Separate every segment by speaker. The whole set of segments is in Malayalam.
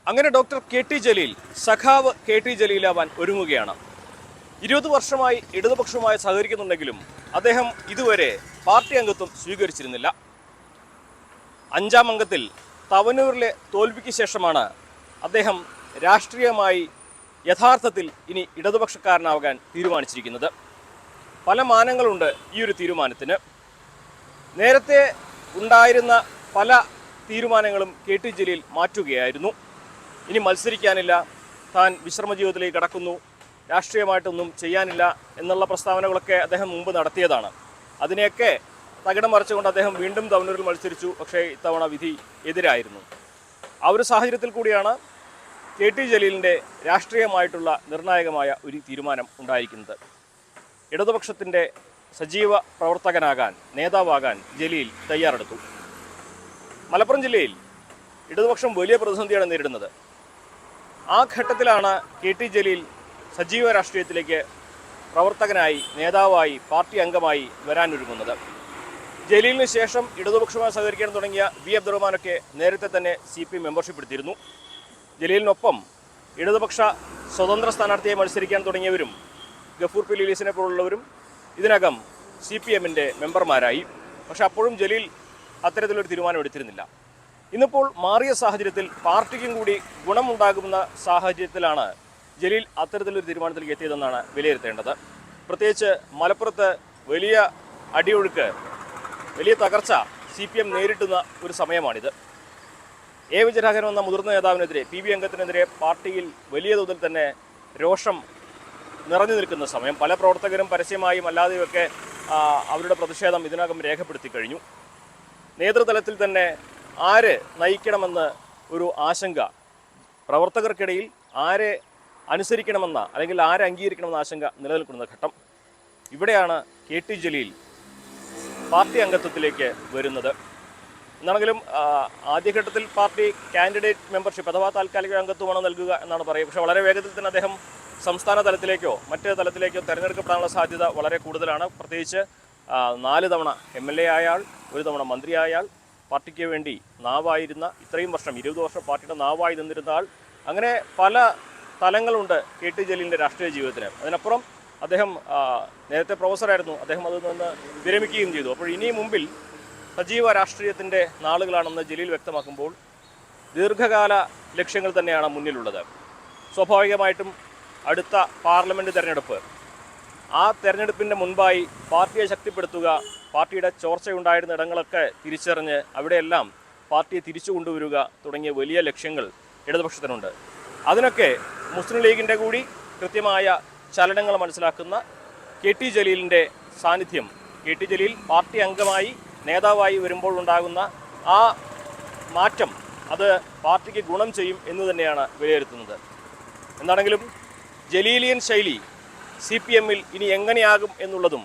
Speaker 1: അങ്ങനെ ഡോക്ടർ കെ ടി ജലീൽ സഖാവ് കെ ടി ജലീലാവാൻ ഒരുങ്ങുകയാണ്. 20 വർഷമായി ഇടതുപക്ഷവുമായി സഹകരിക്കുന്നുണ്ടെങ്കിലും അദ്ദേഹം ഇതുവരെ പാർട്ടി അംഗത്വം സ്വീകരിച്ചിരുന്നില്ല. 5-ാം അംഗത്തിൽ തവനൂരിലെ തോൽവിക്ക് ശേഷമാണ് അദ്ദേഹം രാഷ്ട്രീയമായി യഥാർത്ഥത്തിൽ ഇനി ഇടതുപക്ഷക്കാരനാവാൻ തീരുമാനിച്ചിരിക്കുന്നത്. പല മാനങ്ങളുണ്ട് ഈ ഒരു തീരുമാനത്തിന്. നേരത്തെ ഉണ്ടായിരുന്ന പല തീരുമാനങ്ങളും കെ ടി ജലീൽ മാറ്റുകയായിരുന്നു. ഇനി മത്സരിക്കാനില്ല, താൻ വിശ്രമ ജീവിതത്തിലേക്ക് കടക്കുന്നു, രാഷ്ട്രീയമായിട്ടൊന്നും ചെയ്യാനില്ല എന്നുള്ള പ്രസ്താവനകളൊക്കെ അദ്ദേഹം മുമ്പ് നടത്തിയതാണ്. അതിനെയൊക്കെ തകിടം മറിച്ചുകൊണ്ട് അദ്ദേഹം വീണ്ടും തവനൂരിൽ മത്സരിച്ചു. പക്ഷേ ഇത്തവണ വിധി എതിരായിരുന്നു. ആ ഒരു സാഹചര്യത്തിൽ കൂടിയാണ് കെ ടി ജലീലിൻ്റെ രാഷ്ട്രീയമായിട്ടുള്ള നിർണായകമായ ഒരു തീരുമാനം ഉണ്ടായിരിക്കുന്നത്. ഇടതുപക്ഷത്തിൻ്റെ സജീവ പ്രവർത്തകനാകാൻ, നേതാവാകാൻ ജലീൽ തയ്യാറെടുത്തു. മലപ്പുറം ജില്ലയിൽ ഇടതുപക്ഷം വലിയ പ്രതിസന്ധിയാണ് നേരിടുന്നത്. ആ ഘട്ടത്തിലാണ് കെ ടി ജലീൽ സജീവ രാഷ്ട്രീയത്തിലേക്ക് പ്രവർത്തകനായി, നേതാവായി, പാർട്ടി അംഗമായി വരാനൊരുങ്ങുന്നത്. ജലീലിന് ശേഷം ഇടതുപക്ഷവുമായി സഹകരിക്കാൻ തുടങ്ങിയ വി അബ്ദുറഹ്മാനൊക്കെ നേരത്തെ തന്നെ CPM മെമ്പർഷിപ്പ് എടുത്തിരുന്നു. ജലീലിനൊപ്പം ഇടതുപക്ഷ സ്വതന്ത്ര സ്ഥാനാർത്ഥിയെ മത്സരിക്കാൻ തുടങ്ങിയവരും ഗഫൂർ പി ലീസിനെ പോലുള്ളവരും ഇതിനകം CPMൻ്റെ മെമ്പർമാരായി. പക്ഷെ അപ്പോഴും ജലീൽ അത്തരത്തിലൊരു തീരുമാനം എടുത്തിരുന്നില്ല. ഇന്നിപ്പോൾ മാറിയ സാഹചര്യത്തിൽ പാർട്ടിക്കും കൂടി ഗുണമുണ്ടാകുന്ന സാഹചര്യത്തിലാണ് ജലീൽ അത്തരത്തിലൊരു തീരുമാനത്തിലേക്ക് എത്തിയതെന്നാണ് വിലയിരുത്തേണ്ടത്. പ്രത്യേകിച്ച് മലപ്പുറത്ത് വലിയ അടിയൊഴുക്ക്, വലിയ തകർച്ച CPM നേരിട്ടുന്ന ഒരു സമയമാണിത്. വിജയരാഘവൻ എന്ന മുതിർന്ന നേതാവിനെതിരെ, PB അംഗത്തിനെതിരെ പാർട്ടിയിൽ വലിയ തോതിൽ തന്നെ രോഷം നിറഞ്ഞു നിൽക്കുന്ന സമയം. പല പ്രവർത്തകരും പരസ്യമായും അല്ലാതെയൊക്കെ അവരുടെ പ്രതിഷേധം ഇതിനകം രേഖപ്പെടുത്തി കഴിഞ്ഞു. നേതൃതലത്തിൽ തന്നെ ആര് നയിക്കണമെന്ന് ഒരു ആശങ്ക, പ്രവർത്തകർക്കിടയിൽ ആരെ അനുസരിക്കണമെന്ന അല്ലെങ്കിൽ ആരെ അംഗീകരിക്കണമെന്ന ആശങ്ക നിലനിൽക്കുന്ന ഘട്ടം. ഇവിടെയാണ് കെ ടി ജലീൽ പാർട്ടി അംഗത്വത്തിലേക്ക് വരുന്നത്. എന്നാണെങ്കിലും ആദ്യഘട്ടത്തിൽ പാർട്ടി കാൻഡിഡേറ്റ് മെമ്പർഷിപ്പ് അഥവാ താൽക്കാലിക അംഗത്വമാണ് നൽകുക എന്നാണ് പറയുക. പക്ഷേ വളരെ വേഗത്തിൽ തന്നെ അദ്ദേഹം സംസ്ഥാന തലത്തിലേക്കോ മറ്റ് തലത്തിലേക്കോ തിരഞ്ഞെടുക്കപ്പെടാനുള്ള സാധ്യത വളരെ കൂടുതലാണ്. പ്രത്യേകിച്ച് 4 തവണ MLA ആയാൾ, 1 തവണ മന്ത്രിയായാൾ, പാർട്ടിക്ക് വേണ്ടി നാവായിരുന്ന, ഇത്രയും വർഷം 20 വർഷം പാർട്ടിയുടെ നാവായി നിന്നിരുന്ന ആൾ. അങ്ങനെ പല തലങ്ങളുണ്ട് കെ ടി ജലീലിൻ്റെ രാഷ്ട്രീയ ജീവിതത്തിന്. അതിനപ്പുറം അദ്ദേഹം നേരത്തെ പ്രൊഫസറായിരുന്നു. അദ്ദേഹം അതിൽ നിന്ന് വിരമിക്കുകയും ചെയ്തു. അപ്പോൾ ഇനി മുമ്പിൽ സജീവ രാഷ്ട്രീയത്തിൻ്റെ നാളുകളാണെന്ന് ജലീൽ വ്യക്തമാക്കുമ്പോൾ ദീർഘകാല ലക്ഷ്യങ്ങൾ തന്നെയാണ് മുന്നിലുള്ളത്. സ്വാഭാവികമായിട്ടും അടുത്ത പാർലമെൻറ്റ് തെരഞ്ഞെടുപ്പ്, ആ തെരഞ്ഞെടുപ്പിൻ്റെ മുൻപായി പാർട്ടിയെ ശക്തിപ്പെടുത്തുക, പാർട്ടിയുടെ ചോർച്ചയുണ്ടായിരുന്ന ഇടങ്ങളൊക്കെ തിരിച്ചറിഞ്ഞ് അവിടെയെല്ലാം പാർട്ടിയെ തിരിച്ചു കൊണ്ടുവരിക തുടങ്ങിയ വലിയ ലക്ഷ്യങ്ങൾ ഇടതുപക്ഷത്തിനുണ്ട്. അതിനൊക്കെ മുസ്ലിം ലീഗിൻ്റെ കൂടി കൃത്യമായ ചലനങ്ങൾ മനസ്സിലാക്കുന്ന കെ ടി ജലീലിൻ്റെ സാന്നിധ്യം, കെ ടി ജലീൽ പാർട്ടി അംഗമായി നേതാവായി വരുമ്പോൾ ഉണ്ടാകുന്ന ആ മാറ്റം, അത് പാർട്ടിക്ക് ഗുണം ചെയ്യും എന്ന് തന്നെയാണ് വിലയിരുത്തുന്നത്. എന്താണെങ്കിലും ജലീലിയൻ ശൈലി CPMൽ ഇനി എങ്ങനെയാകും എന്നുള്ളതും,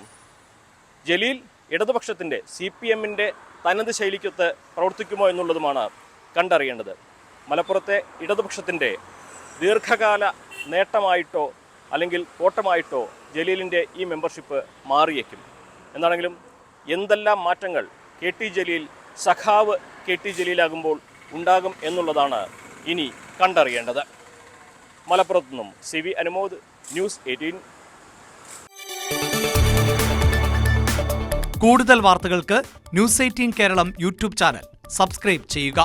Speaker 1: ജലീൽ ഇടതുപക്ഷത്തിൻ്റെ CPMൻ്റെ തനത് ശൈലിക്കൊത്ത് പ്രവർത്തിക്കുമോ എന്നുള്ളതുമാണ് കണ്ടറിയേണ്ടത്. മലപ്പുറത്തെ ഇടതുപക്ഷത്തിൻ്റെ ദീർഘകാല നേട്ടമായിട്ടോ അല്ലെങ്കിൽ കോട്ടമായിട്ടോ ജലീലിൻ്റെ ഈ മെമ്പർഷിപ്പ് മാറിയേക്കും. എന്താണെങ്കിലും എന്തെല്ലാം മാറ്റങ്ങൾ കെ ടി ജലീൽ, സഖാവ് കെ ടി ജലീലാകുമ്പോൾ ഉണ്ടാകും എന്നുള്ളതാണ് ഇനി കണ്ടറിയേണ്ടത്. മലപ്പുറത്തു നിന്നും CV അനുമോദ്, ന്യൂസ് 18.
Speaker 2: കൂടുതൽ വാർത്തകൾക്ക് News 18 Keralam YouTube channel subscribe ചെയ്യുക.